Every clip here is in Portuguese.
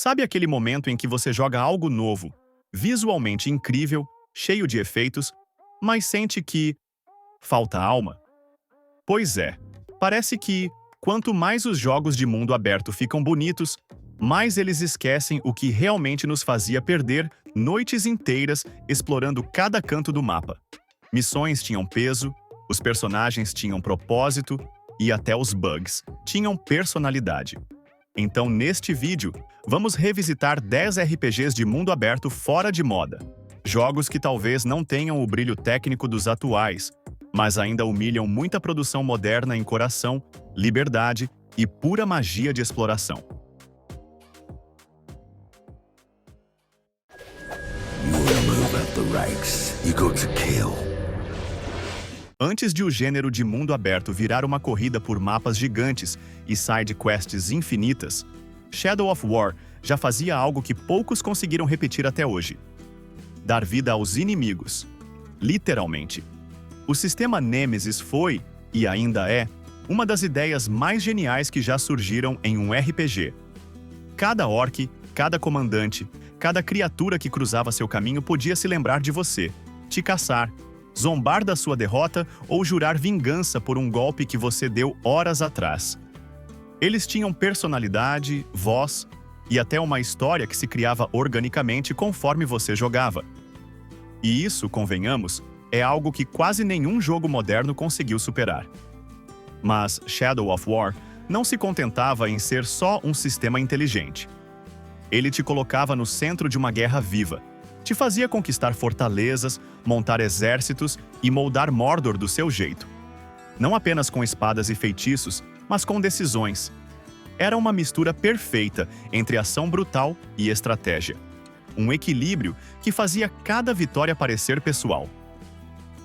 Sabe aquele momento em que você joga algo novo, visualmente incrível, cheio de efeitos, mas sente que falta alma? Pois é, parece que, quanto mais os jogos de mundo aberto ficam bonitos, mais eles esquecem o que realmente nos fazia perder noites inteiras explorando cada canto do mapa. Missões tinham peso, os personagens tinham propósito e até os bugs tinham personalidade. Então, neste vídeo, vamos revisitar 10 RPGs de mundo aberto fora de moda. Jogos que talvez não tenham o brilho técnico dos atuais, mas ainda humilham muita produção moderna em coração, liberdade e pura magia de exploração. Antes de o gênero de mundo aberto virar uma corrida por mapas gigantes e side quests infinitas, Shadow of War já fazia algo que poucos conseguiram repetir até hoje: dar vida aos inimigos. Literalmente. O sistema Nemesis foi, e ainda é, uma das ideias mais geniais que já surgiram em um RPG. Cada orc, cada comandante, cada criatura que cruzava seu caminho podia se lembrar de você, te caçar, zombar da sua derrota ou jurar vingança por um golpe que você deu horas atrás. Eles tinham personalidade, voz e até uma história que se criava organicamente conforme você jogava. E isso, convenhamos, é algo que quase nenhum jogo moderno conseguiu superar. Mas Shadow of War não se contentava em ser só um sistema inteligente. Ele te colocava no centro de uma guerra viva, te fazia conquistar fortalezas, montar exércitos e moldar Mordor do seu jeito. Não apenas com espadas e feitiços, mas com decisões. Era uma mistura perfeita entre ação brutal e estratégia. Um equilíbrio que fazia cada vitória parecer pessoal.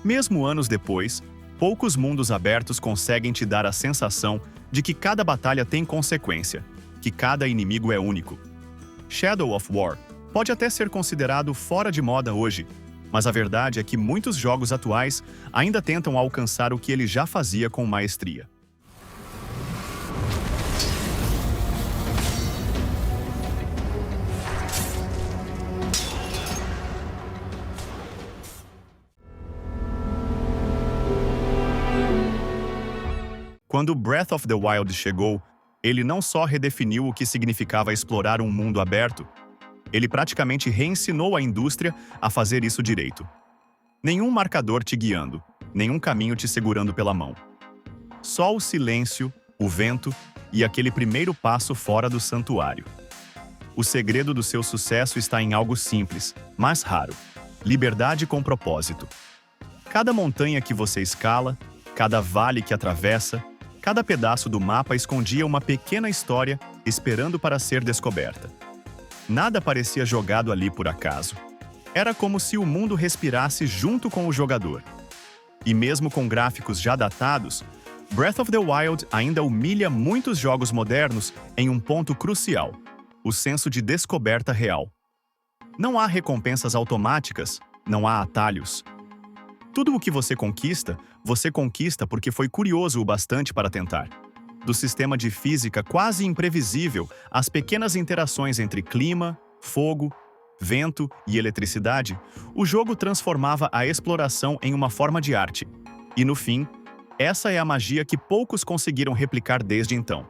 Mesmo anos depois, poucos mundos abertos conseguem te dar a sensação de que cada batalha tem consequência, que cada inimigo é único. Shadow of War pode até ser considerado fora de moda hoje, mas a verdade é que muitos jogos atuais ainda tentam alcançar o que ele já fazia com maestria. Quando Breath of the Wild chegou, ele não só redefiniu o que significava explorar um mundo aberto, ele praticamente reensinou a indústria a fazer isso direito. Nenhum marcador te guiando, nenhum caminho te segurando pela mão. Só o silêncio, o vento e aquele primeiro passo fora do santuário. O segredo do seu sucesso está em algo simples, mas raro: liberdade com propósito. Cada montanha que você escala, cada vale que atravessa, cada pedaço do mapa escondia uma pequena história esperando para ser descoberta. Nada parecia jogado ali por acaso. Era como se o mundo respirasse junto com o jogador. E mesmo com gráficos já datados, Breath of the Wild ainda humilha muitos jogos modernos em um ponto crucial: o senso de descoberta real. Não há recompensas automáticas, não há atalhos. Tudo o que você conquista porque foi curioso o bastante para tentar. Do sistema de física quase imprevisível às pequenas interações entre clima, fogo, vento e eletricidade, o jogo transformava a exploração em uma forma de arte. E no fim, essa é a magia que poucos conseguiram replicar desde então.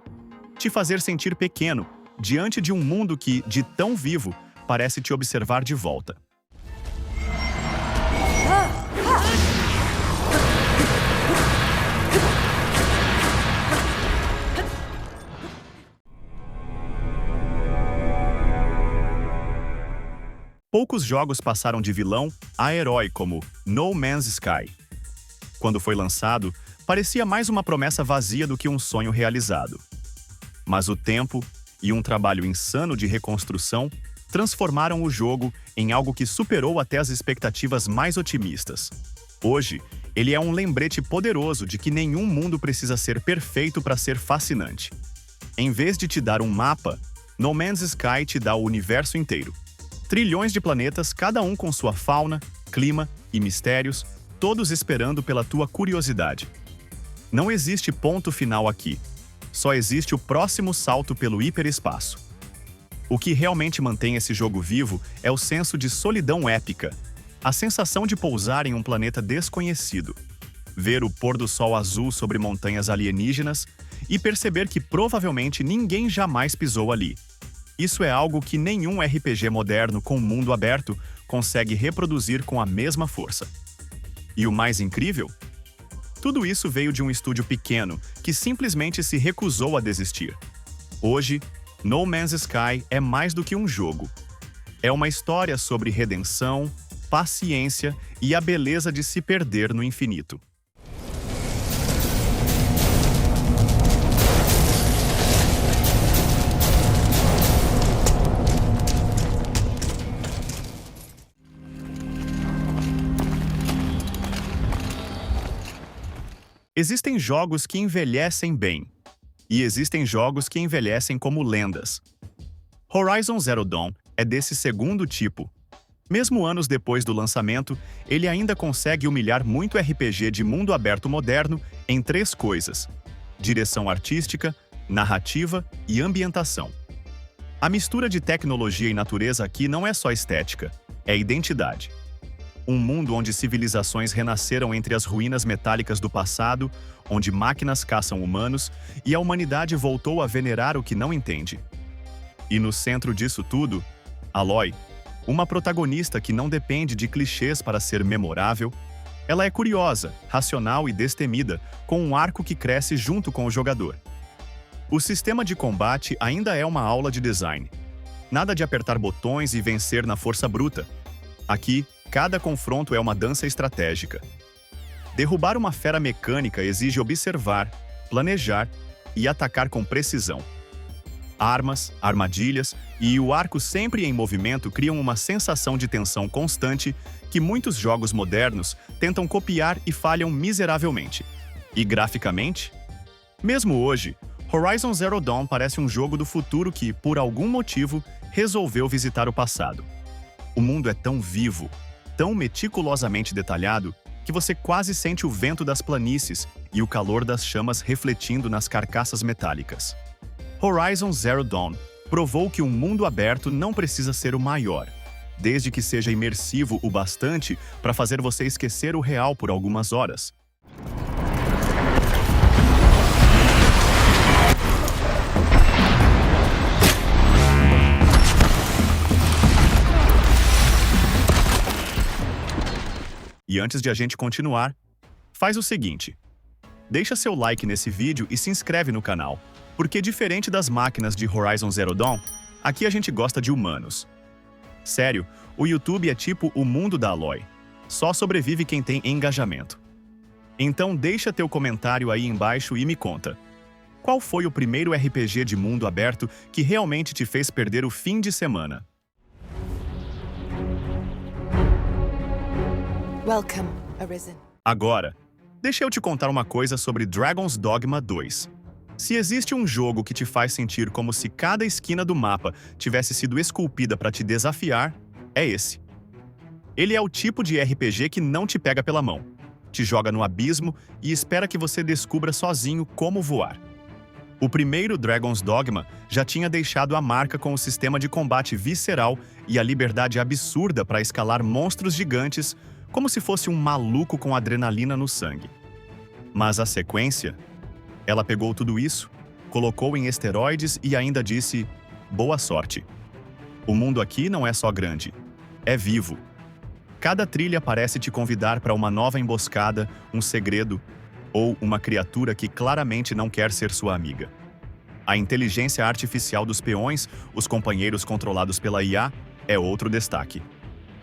Te fazer sentir pequeno, diante de um mundo que, de tão vivo, parece te observar de volta. Poucos jogos passaram de vilão a herói como No Man's Sky. Quando foi lançado, parecia mais uma promessa vazia do que um sonho realizado. Mas o tempo e um trabalho insano de reconstrução transformaram o jogo em algo que superou até as expectativas mais otimistas. Hoje, ele é um lembrete poderoso de que nenhum mundo precisa ser perfeito para ser fascinante. Em vez de te dar um mapa, No Man's Sky te dá o universo inteiro. Trilhões de planetas, cada um com sua fauna, clima e mistérios, todos esperando pela tua curiosidade. Não existe ponto final aqui. Só existe o próximo salto pelo hiperespaço. O que realmente mantém esse jogo vivo é o senso de solidão épica, a sensação de pousar em um planeta desconhecido, ver o pôr do sol azul sobre montanhas alienígenas e perceber que provavelmente ninguém jamais pisou ali. Isso é algo que nenhum RPG moderno com mundo aberto consegue reproduzir com a mesma força. E o mais incrível? Tudo isso veio de um estúdio pequeno que simplesmente se recusou a desistir. Hoje, No Man's Sky é mais do que um jogo. É uma história sobre redenção, paciência e a beleza de se perder no infinito. Existem jogos que envelhecem bem, e existem jogos que envelhecem como lendas. Horizon Zero Dawn é desse segundo tipo. Mesmo anos depois do lançamento, ele ainda consegue humilhar muito RPG de mundo aberto moderno em 3 coisas: direção artística, narrativa e ambientação. A mistura de tecnologia e natureza aqui não é só estética, é identidade. Um mundo onde civilizações renasceram entre as ruínas metálicas do passado, onde máquinas caçam humanos e a humanidade voltou a venerar o que não entende. E no centro disso tudo, Aloy, uma protagonista que não depende de clichês para ser memorável. Ela é curiosa, racional e destemida, com um arco que cresce junto com o jogador. O sistema de combate ainda é uma aula de design. Nada de apertar botões e vencer na força bruta. Aqui, cada confronto é uma dança estratégica. Derrubar uma fera mecânica exige observar, planejar e atacar com precisão. Armas, armadilhas e o arco sempre em movimento criam uma sensação de tensão constante que muitos jogos modernos tentam copiar e falham miseravelmente. E graficamente? Mesmo hoje, Horizon Zero Dawn parece um jogo do futuro que, por algum motivo, resolveu visitar o passado. O mundo é tão vivo, tão meticulosamente detalhado, que você quase sente o vento das planícies e o calor das chamas refletindo nas carcaças metálicas. Horizon Zero Dawn provou que um mundo aberto não precisa ser o maior, desde que seja imersivo o bastante para fazer você esquecer o real por algumas horas. E antes de a gente continuar, faz o seguinte: deixa seu like nesse vídeo e se inscreve no canal, porque diferente das máquinas de Horizon Zero Dawn, aqui a gente gosta de humanos. Sério, o YouTube é tipo o mundo da Aloy. Só sobrevive quem tem engajamento. Então deixa teu comentário aí embaixo e me conta. Qual foi o primeiro RPG de mundo aberto que realmente te fez perder o fim de semana? Welcome, Arisen. Agora, deixa eu te contar uma coisa sobre Dragon's Dogma 2. Se existe um jogo que te faz sentir como se cada esquina do mapa tivesse sido esculpida para te desafiar, é esse. Ele é o tipo de RPG que não te pega pela mão, te joga no abismo e espera que você descubra sozinho como voar. O primeiro Dragon's Dogma já tinha deixado a marca com o sistema de combate visceral e a liberdade absurda para escalar monstros gigantes, como se fosse um maluco com adrenalina no sangue. Mas a sequência, ela pegou tudo isso, colocou em esteroides e ainda disse: boa sorte. O mundo aqui não é só grande, é vivo. Cada trilha parece te convidar para uma nova emboscada, um segredo ou uma criatura que claramente não quer ser sua amiga. A inteligência artificial dos peões, os companheiros controlados pela IA, é outro destaque.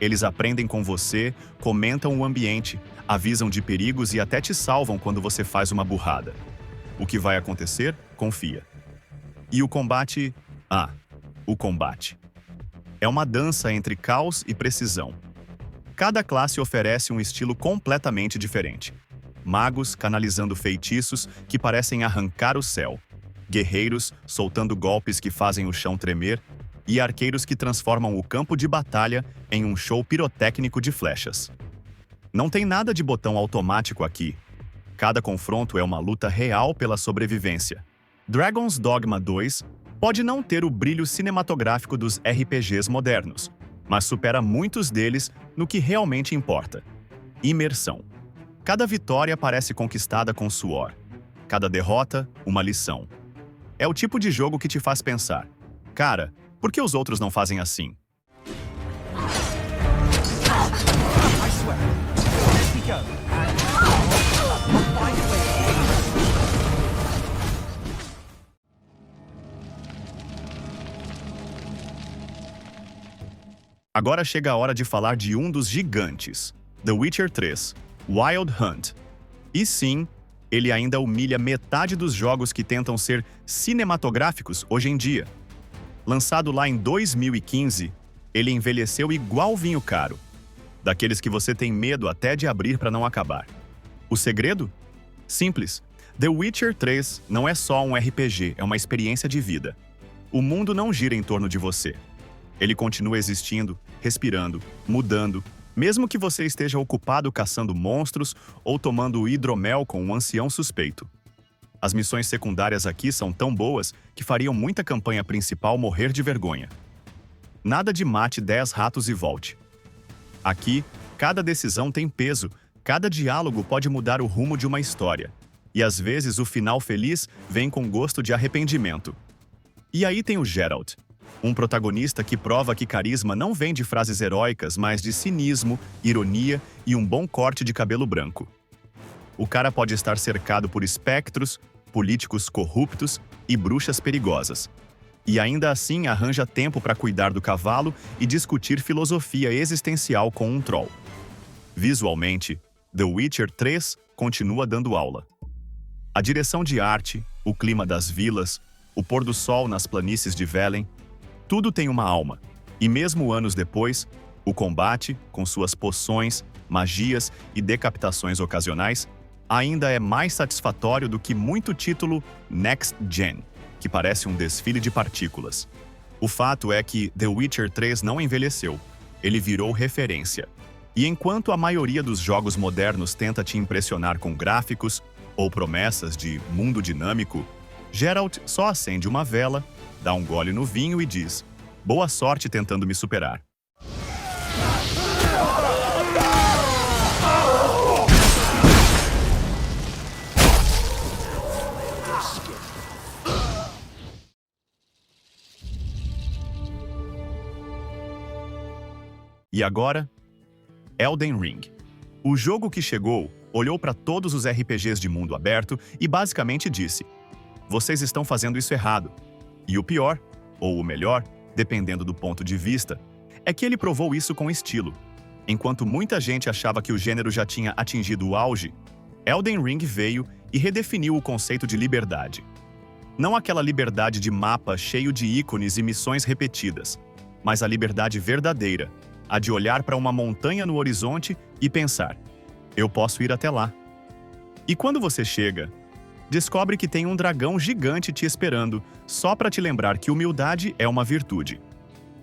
Eles aprendem com você, comentam o ambiente, avisam de perigos e até te salvam quando você faz uma burrada. O que vai acontecer? Confia. E o combate? O combate. É uma dança entre caos e precisão. Cada classe oferece um estilo completamente diferente. Magos canalizando feitiços que parecem arrancar o céu. Guerreiros soltando golpes que fazem o chão tremer. E arqueiros que transformam o campo de batalha em um show pirotécnico de flechas. Não tem nada de botão automático aqui. Cada confronto é uma luta real pela sobrevivência. Dragon's Dogma 2 Pode não ter o brilho cinematográfico dos RPGs modernos, mas supera muitos deles no que realmente importa: imersão. Cada vitória parece conquistada com suor. Cada derrota, uma lição. É o tipo de jogo que te faz pensar: cara, por que os outros não fazem assim? I swear. Here we go. We'll find a way. Agora chega a hora de falar de um dos gigantes, The Witcher 3, Wild Hunt. E sim, ele ainda humilha metade dos jogos que tentam ser cinematográficos hoje em dia. Lançado lá em 2015, ele envelheceu igual vinho caro, daqueles que você tem medo até de abrir para não acabar. O segredo? Simples. The Witcher 3 não é só um RPG, é uma experiência de vida. O mundo não gira em torno de você. Ele continua existindo, respirando, mudando, mesmo que você esteja ocupado caçando monstros ou tomando hidromel com um ancião suspeito. As missões secundárias aqui são tão boas que fariam muita campanha principal morrer de vergonha. Nada de mate 10 ratos e volte. Aqui, cada decisão tem peso, cada diálogo pode mudar o rumo de uma história. E às vezes o final feliz vem com gosto de arrependimento. E aí tem o Geralt, um protagonista que prova que carisma não vem de frases heróicas, mas de cinismo, ironia e um bom corte de cabelo branco. O cara pode estar cercado por espectros, políticos corruptos e bruxas perigosas. E ainda assim arranja tempo para cuidar do cavalo e discutir filosofia existencial com um troll. Visualmente, The Witcher 3 continua dando aula. A direção de arte, o clima das vilas, o pôr do sol nas planícies de Velen, tudo tem uma alma. E mesmo anos depois, o combate, com suas poções, magias e decapitações ocasionais, ainda é mais satisfatório do que muito título Next Gen, que parece um desfile de partículas. O fato é que The Witcher 3 não envelheceu, ele virou referência. E enquanto a maioria dos jogos modernos tenta te impressionar com gráficos ou promessas de mundo dinâmico, Geralt só acende uma vela, dá um gole no vinho e diz: boa sorte tentando me superar. E agora, Elden Ring. O jogo que chegou olhou para todos os RPGs de mundo aberto e basicamente disse: vocês estão fazendo isso errado. E o pior, ou o melhor, dependendo do ponto de vista, é que ele provou isso com estilo. Enquanto muita gente achava que o gênero já tinha atingido o auge, Elden Ring veio e redefiniu o conceito de liberdade. Não aquela liberdade de mapa cheio de ícones e missões repetidas, mas a liberdade verdadeira, a de olhar para uma montanha no horizonte e pensar: eu posso ir até lá. E quando você chega, descobre que tem um dragão gigante te esperando, só para te lembrar que humildade é uma virtude.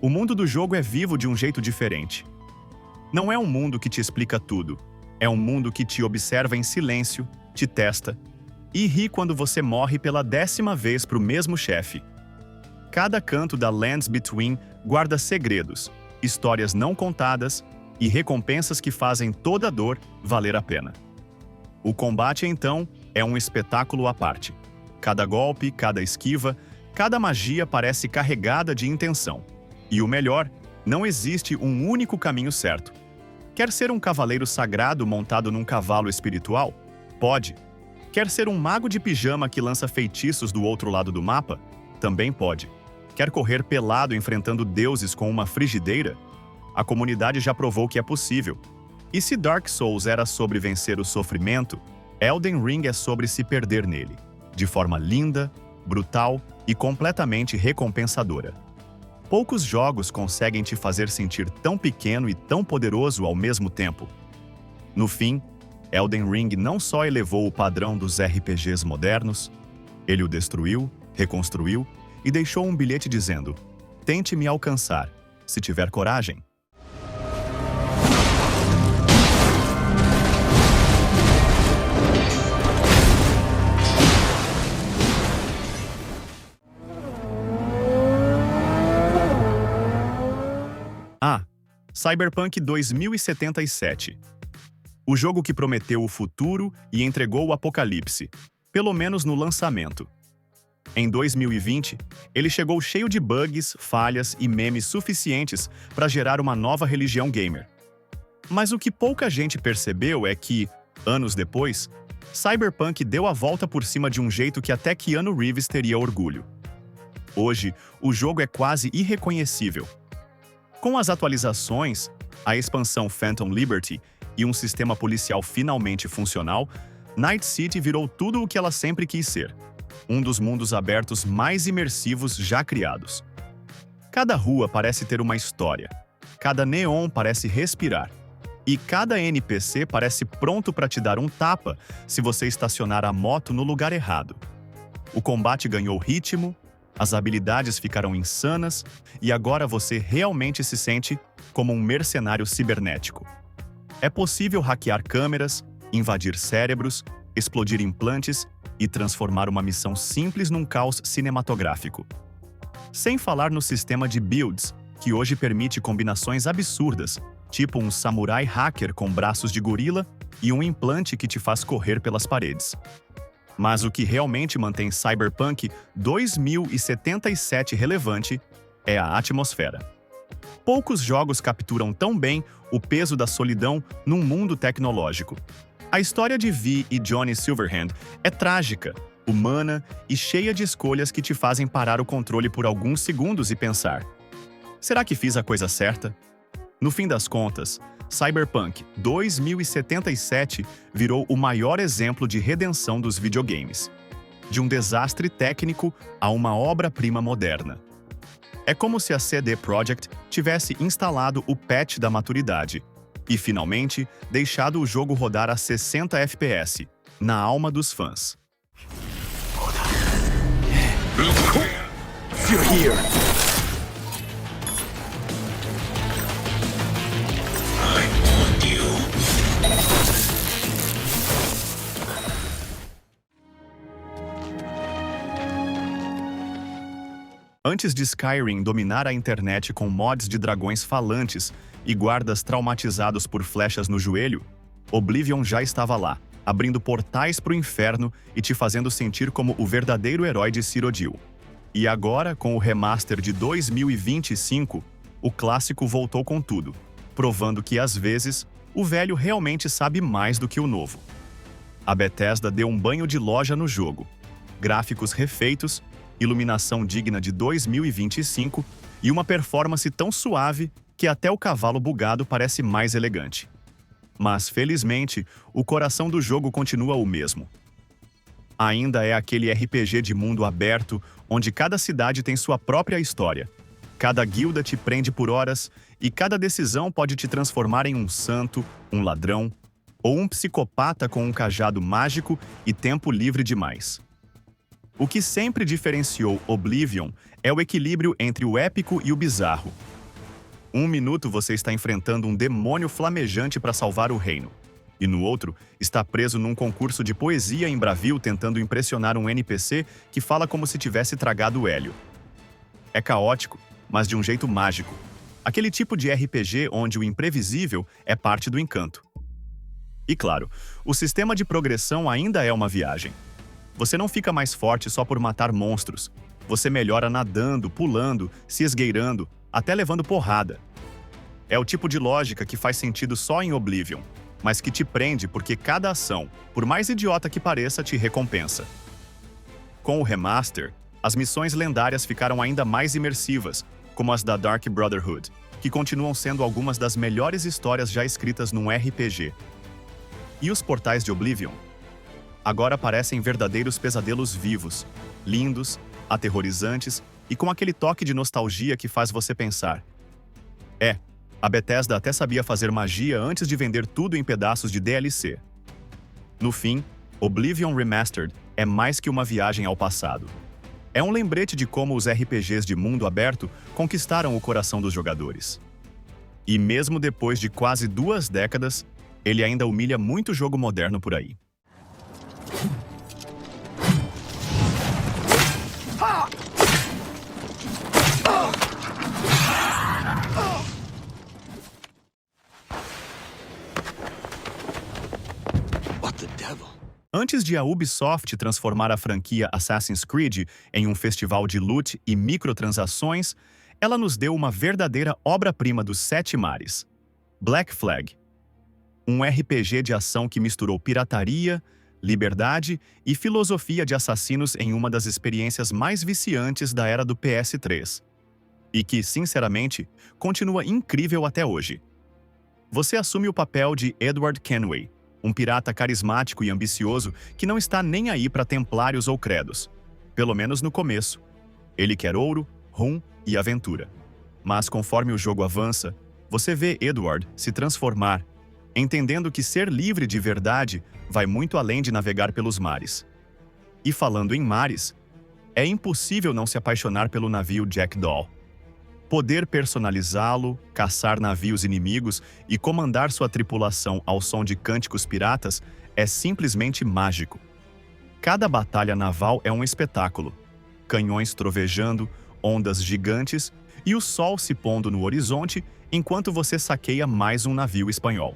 O mundo do jogo é vivo de um jeito diferente. Não é um mundo que te explica tudo. É um mundo que te observa em silêncio, te testa e ri quando você morre pela 10ª vez para o mesmo chefe. Cada canto da Lands Between guarda segredos, histórias não contadas e recompensas que fazem toda a dor valer a pena. O combate, então, é um espetáculo à parte. Cada golpe, cada esquiva, cada magia parece carregada de intenção. E o melhor, não existe um único caminho certo. Quer ser um cavaleiro sagrado montado num cavalo espiritual? Pode. Quer ser um mago de pijama que lança feitiços do outro lado do mapa? Também pode. Quer correr pelado enfrentando deuses com uma frigideira? A comunidade já provou que é possível. E se Dark Souls era sobre vencer o sofrimento, Elden Ring é sobre se perder nele, de forma linda, brutal e completamente recompensadora. Poucos jogos conseguem te fazer sentir tão pequeno e tão poderoso ao mesmo tempo. No fim, Elden Ring não só elevou o padrão dos RPGs modernos, ele o destruiu, reconstruiu e deixou um bilhete dizendo: tente me alcançar, se tiver coragem. Ah, Cyberpunk 2077. O jogo que prometeu o futuro e entregou o apocalipse, pelo menos no lançamento. Em 2020, ele chegou cheio de bugs, falhas e memes suficientes para gerar uma nova religião gamer. Mas o que pouca gente percebeu é que, anos depois, Cyberpunk deu a volta por cima de um jeito que até Keanu Reeves teria orgulho. Hoje, o jogo é quase irreconhecível. Com as atualizações, a expansão Phantom Liberty e um sistema policial finalmente funcional, Night City virou tudo o que ela sempre quis ser. Um dos mundos abertos mais imersivos já criados. Cada rua parece ter uma história, cada neon parece respirar, e cada NPC parece pronto para te dar um tapa se você estacionar a moto no lugar errado. O combate ganhou ritmo, as habilidades ficaram insanas, e agora você realmente se sente como um mercenário cibernético. É possível hackear câmeras, invadir cérebros, explodir implantes e transformar uma missão simples num caos cinematográfico. Sem falar no sistema de builds, que hoje permite combinações absurdas, tipo um samurai hacker com braços de gorila e um implante que te faz correr pelas paredes. Mas o que realmente mantém Cyberpunk 2077 relevante é a atmosfera. Poucos jogos capturam tão bem o peso da solidão num mundo tecnológico. A história de Vi e Johnny Silverhand é trágica, humana e cheia de escolhas que te fazem parar o controle por alguns segundos e pensar: será que fiz a coisa certa? No fim das contas, Cyberpunk 2077 virou o maior exemplo de redenção dos videogames. De um desastre técnico a uma obra-prima moderna. É como se a CD Projekt tivesse instalado o patch da maturidade e, finalmente, deixado o jogo rodar a 60 FPS, na alma dos fãs. You're here. Antes de Skyrim dominar a internet com mods de dragões falantes e guardas traumatizados por flechas no joelho, Oblivion já estava lá, abrindo portais para o inferno e te fazendo sentir como o verdadeiro herói de Cyrodiil. E agora, com o remaster de 2025, o clássico voltou com tudo, provando que, às vezes, o velho realmente sabe mais do que o novo. A Bethesda deu um banho de loja no jogo. Gráficos refeitos, iluminação digna de 2025 e uma performance tão suave que até o cavalo bugado parece mais elegante. Mas, felizmente, o coração do jogo continua o mesmo. Ainda é aquele RPG de mundo aberto onde cada cidade tem sua própria história. Cada guilda te prende por horas e cada decisão pode te transformar em um santo, um ladrão ou um psicopata com um cajado mágico e tempo livre demais. O que sempre diferenciou Oblivion é o equilíbrio entre o épico e o bizarro. Um minuto você está enfrentando um demônio flamejante para salvar o reino, e no outro está preso num concurso de poesia em Bravil tentando impressionar um NPC que fala como se tivesse tragado hélio. É caótico, mas de um jeito mágico. Aquele tipo de RPG onde o imprevisível é parte do encanto. E claro, o sistema de progressão ainda é uma viagem. Você não fica mais forte só por matar monstros. Você melhora nadando, pulando, se esgueirando, até levando porrada. É o tipo de lógica que faz sentido só em Oblivion, mas que te prende porque cada ação, por mais idiota que pareça, te recompensa. Com o remaster, as missões lendárias ficaram ainda mais imersivas, como as da Dark Brotherhood, que continuam sendo algumas das melhores histórias já escritas num RPG. E os portais de Oblivion? Agora parecem verdadeiros pesadelos vivos, lindos, aterrorizantes e com aquele toque de nostalgia que faz você pensar. A Bethesda até sabia fazer magia antes de vender tudo em pedaços de DLC. No fim, Oblivion Remastered é mais que uma viagem ao passado. É um lembrete de como os RPGs de mundo aberto conquistaram o coração dos jogadores. E mesmo depois de quase 2 décadas, ele ainda humilha muito jogo moderno por aí. Antes de a Ubisoft transformar a franquia Assassin's Creed em um festival de loot e microtransações, ela nos deu uma verdadeira obra-prima dos Sete Mares. Black Flag. Um RPG de ação que misturou pirataria, liberdade e filosofia de assassinos em uma das experiências mais viciantes da era do PS3. E que, sinceramente, continua incrível até hoje. Você assume o papel de Edward Kenway, um pirata carismático e ambicioso que não está nem aí para templários ou credos. Pelo menos no começo. Ele quer ouro, rum e aventura. Mas conforme o jogo avança, você vê Edward se transformar, entendendo que ser livre de verdade vai muito além de navegar pelos mares. E falando em mares, é impossível não se apaixonar pelo navio Jackdaw. Poder personalizá-lo, caçar navios inimigos e comandar sua tripulação ao som de cânticos piratas é simplesmente mágico. Cada batalha naval é um espetáculo. Canhões trovejando, ondas gigantes e o sol se pondo no horizonte enquanto você saqueia mais um navio espanhol.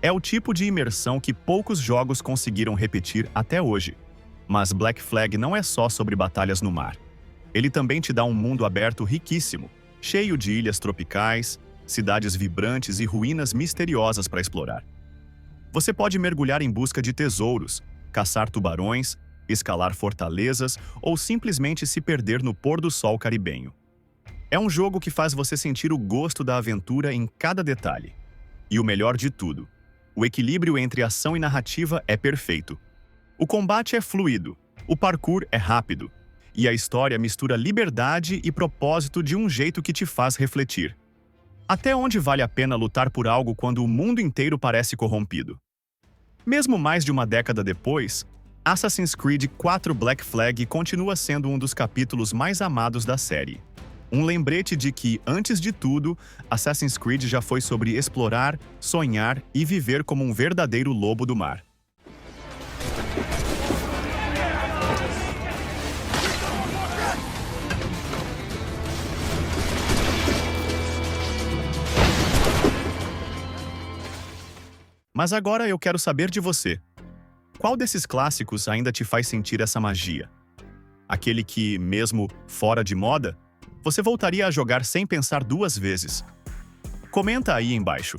É o tipo de imersão que poucos jogos conseguiram repetir até hoje. Mas Black Flag não é só sobre batalhas no mar. Ele também te dá um mundo aberto riquíssimo, cheio de ilhas tropicais, cidades vibrantes e ruínas misteriosas para explorar. Você pode mergulhar em busca de tesouros, caçar tubarões, escalar fortalezas ou simplesmente se perder no pôr do sol caribenho. É um jogo que faz você sentir o gosto da aventura em cada detalhe. E o melhor de tudo, o equilíbrio entre ação e narrativa é perfeito. O combate é fluido, o parkour é rápido, e a história mistura liberdade e propósito de um jeito que te faz refletir. Até onde vale a pena lutar por algo quando o mundo inteiro parece corrompido? Mesmo mais de uma década depois, Assassin's Creed 4 Black Flag continua sendo um dos capítulos mais amados da série. Um lembrete de que, antes de tudo, Assassin's Creed já foi sobre explorar, sonhar e viver como um verdadeiro lobo do mar. Mas agora eu quero saber de você. Qual desses clássicos ainda te faz sentir essa magia? Aquele que, mesmo fora de moda, você voltaria a jogar sem pensar duas vezes? Comenta aí embaixo.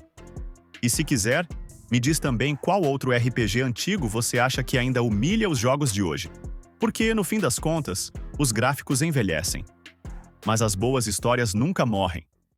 E se quiser, me diz também qual outro RPG antigo você acha que ainda humilha os jogos de hoje. Porque, no fim das contas, os gráficos envelhecem. Mas as boas histórias nunca morrem.